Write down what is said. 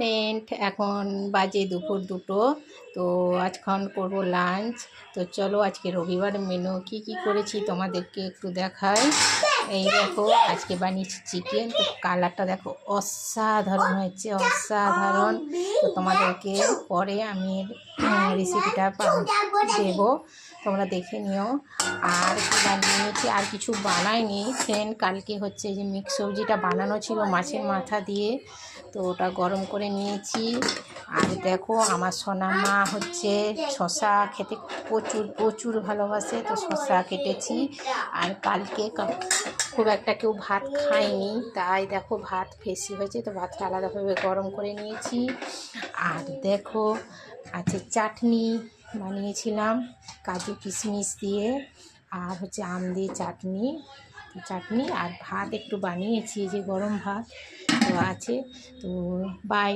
Friend, এখন বাজে দুপুর 2টো। তো আজখন করব লাঞ্চ। তো চলো আজকে রবিবার মেনু কি করেছি তোমাদেরকে একটু দেখাই। এই দেখো, আজকে বানিয়েছি চিকেন। তো কালারটা দেখো, অসাধারণ হয়েছে, অসাধারণ। তো তোমাদেরকে পরে আমি রেসিপিটা দেবো, তোমরা দেখে নিও। আর কি বানিয়েছি, আর কিছু বানাইনি ফ্রেন্ড। কালকে হচ্ছে যে মিক্স সবজিটা বানানো ছিল মাছের মাথা দিয়ে, তো ওটা গরম করে নিয়েছি। আর দেখো, আমার সোনা মা হচ্ছে শসা খেতে প্রচুর ভালোবাসে, তো শসা কেটেছি। আর কালকে খুব একটা কেউ ভাত খায়নি, তাই দেখো ভাত বেশি হয়েছে, তো ভাতটা আলাদাভাবে গরম করে নিয়েছি। আর দেখো, আছে চাটনি বানিয়েছিলাম কাজু কিশমিশ দিয়ে, আর হচ্ছে আম দিয়ে চাটনি আর ভাত একটু বানিয়েছি, যে গরম ভাত তো আছে। তো বাই।